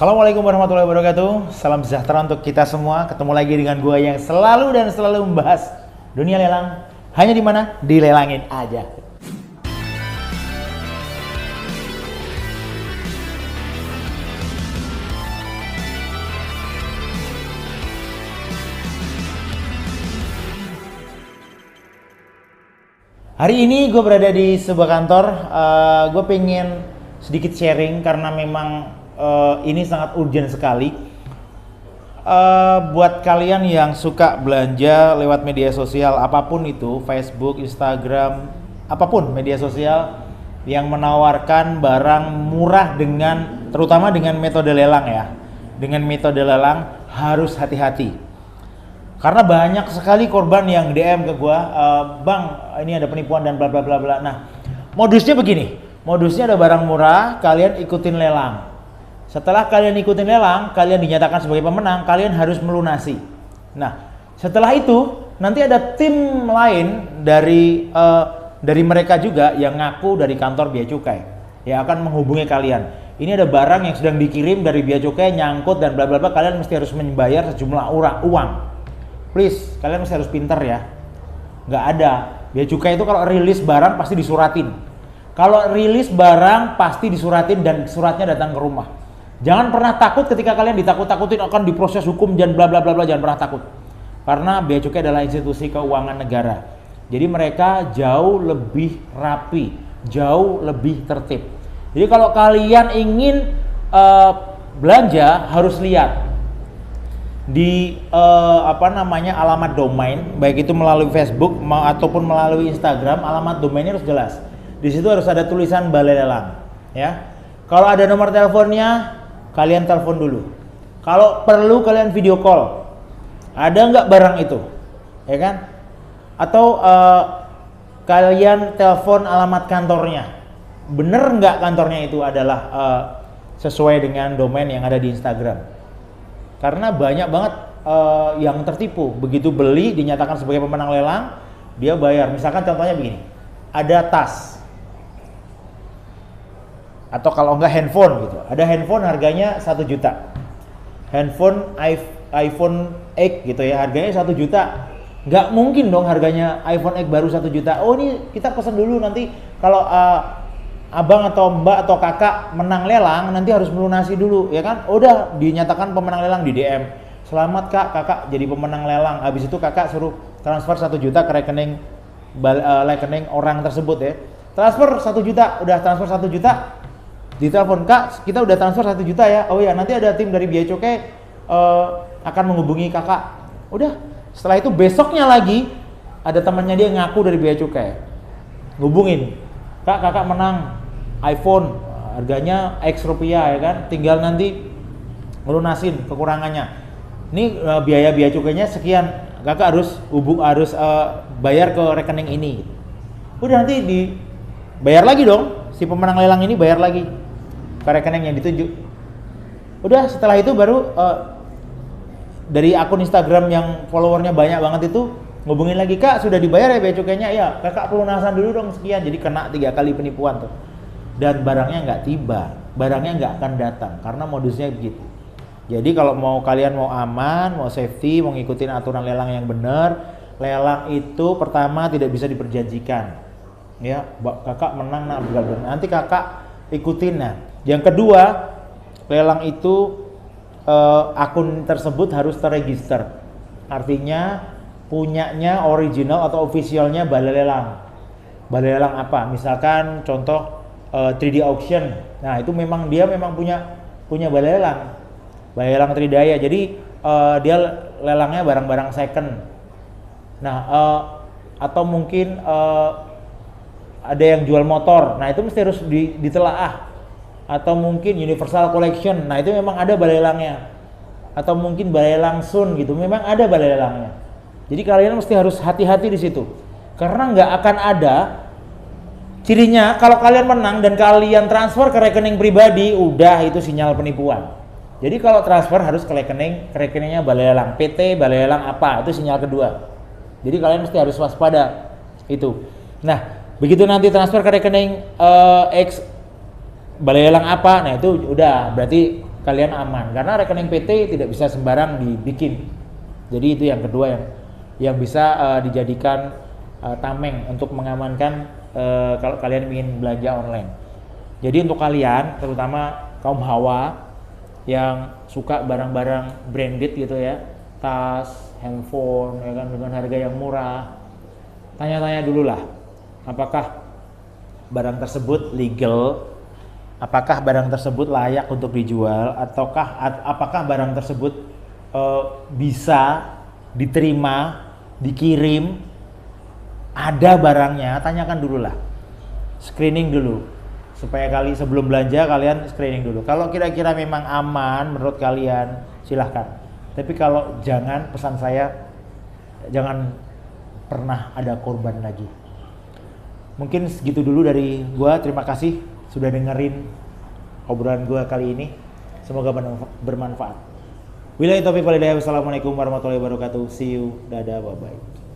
Assalamualaikum warahmatullahi wabarakatuh. Salam sejahtera untuk kita semua. Ketemu lagi dengan gue yang selalu membahas dunia lelang. Hanya di mana? Dilelangin aja. Hari ini gue berada di sebuah kantor. Gue pengen sedikit sharing karena memang ini sangat urgent sekali. Buat kalian yang suka belanja lewat media sosial apapun itu, Facebook, Instagram, apapun media sosial yang menawarkan barang murah terutama dengan metode lelang ya. Dengan metode lelang harus hati-hati. Karena banyak sekali korban yang DM ke gua, "Bang, ini ada penipuan dan bla bla bla bla." Nah, modusnya begini. Modusnya ada barang murah, kalian ikutin lelang. Setelah kalian ikutin lelang, kalian dinyatakan sebagai pemenang, kalian harus melunasi. Nah, setelah itu nanti ada tim lain dari mereka juga yang ngaku dari kantor Bea Cukai yang akan menghubungi kalian. Ini ada barang yang sedang dikirim dari Bea Cukai nyangkut dan bla bla bla, kalian mesti harus membayar sejumlah uang. Please, kalian mesti harus pintar ya. Nggak ada. Bea Cukai itu kalau rilis barang pasti disuratin. Kalau rilis barang pasti disuratin dan suratnya datang ke rumah. Jangan pernah takut ketika kalian ditakut-takutin akan diproses hukum dan bla bla bla bla, jangan pernah takut. Karena Bea Cukai adalah institusi keuangan negara. Jadi mereka jauh lebih rapi, jauh lebih tertib. Jadi kalau kalian ingin belanja harus lihat di alamat domain, baik itu melalui Facebook ataupun melalui Instagram, alamat domainnya harus jelas. Di situ harus ada tulisan balai lelang, ya. Kalau ada nomor teleponnya, kalian telepon dulu. Kalau perlu kalian video call. Ada nggak barang itu, ya kan? Atau kalian telepon alamat kantornya. Bener nggak kantornya itu adalah sesuai dengan domain yang ada di Instagram? Karena banyak banget yang tertipu. Begitu beli dinyatakan sebagai pemenang lelang, dia bayar. Misalkan contohnya begini, ada tas atau kalau enggak handphone gitu. Ada handphone harganya 1 juta. Handphone iPhone X gitu ya, harganya 1 juta. Nggak mungkin dong harganya iPhone X baru 1 juta. Oh, ini kita pesan dulu, nanti kalau abang atau mbak atau kakak menang lelang nanti harus melunasi dulu, ya kan? Udah dinyatakan pemenang lelang di DM. Selamat kak, kakak jadi pemenang lelang. Habis itu kakak suruh transfer 1 juta ke rekening orang tersebut ya. Transfer 1 juta, udah transfer 1 juta. Ditelepon, "Kak, kita udah transfer 1 juta ya." "Oh ya, nanti ada tim dari Bea Cukai akan menghubungi kakak." Udah, setelah itu besoknya lagi ada temannya dia ngaku dari Bea Cukai. Ngubungin, "Kak, kakak menang iPhone, harganya X rupiah ya kan, tinggal nanti melunasin kekurangannya. Ini biaya Bea Cukainya sekian, kakak harus bayar ke rekening ini." Udah, nanti dibayar lagi dong, si pemenang lelang ini bayar lagi ke rekening yang ditunjuk. Udah, setelah itu baru dari akun Instagram yang followernya banyak banget itu ngubungin lagi, "Kak, sudah dibayar ya Bea Cukainya?" "Ya, kakak pelunasan dulu dong sekian." Jadi kena 3 kali penipuan tuh. Dan barangnya nggak tiba, barangnya nggak akan datang karena modusnya begitu. Jadi kalau kalian mau aman, mau safety, mau ngikutin aturan lelang yang benar, lelang itu pertama tidak bisa diperjanjikan. Ya, kakak menang, nanti kakak ikutin. Nah, yang kedua, lelang itu akun tersebut harus terregister. Artinya punyanya original atau officialnya balai lelang. Balai lelang apa? Misalkan contoh 3D auction. Nah, itu dia memang punya balai lelang. Balai lelang Tridaya. Jadi dia lelangnya barang-barang second. Nah, atau mungkin ada yang jual motor. Nah, itu mesti harus ditelaah. Atau mungkin Universal Collection. Nah, itu memang ada balai lelangnya. Atau mungkin balai lelang Sun gitu. Memang ada balai lelangnya. Jadi kalian mesti harus hati-hati di situ. Karena nggak akan ada cirinya kalau kalian menang dan kalian transfer ke rekening pribadi, udah itu sinyal penipuan. Jadi kalau transfer harus ke rekeningnya balai lelang PT, balai lelang apa, itu sinyal kedua. Jadi kalian mesti harus waspada itu. Nah, begitu nanti transfer ke rekening X balai lelang apa, nah itu udah berarti kalian aman, karena rekening PT tidak bisa sembarang dibikin. Jadi itu yang kedua yang bisa dijadikan tameng untuk mengamankan kalau kalian ingin belanja online. Jadi untuk kalian, terutama kaum hawa yang suka barang-barang branded gitu ya, tas, handphone, ya kan, dengan harga yang murah, tanya-tanya dulu lah, apakah barang tersebut legal, apakah barang tersebut layak untuk dijual, ataukah apakah barang tersebut bisa diterima, dikirim, ada barangnya. Tanyakan dulu lah, screening dulu, supaya sebelum belanja kalian screening dulu. Kalau kira-kira memang aman menurut kalian, silahkan. Tapi kalau jangan, pesan saya, jangan pernah ada korban lagi. Mungkin segitu dulu dari gua. Terima kasih sudah dengerin obrolan gua kali ini. Semoga bermanfaat. Wassalamualaikum warahmatullahi wabarakatuh. See you. Dadah, bye bye.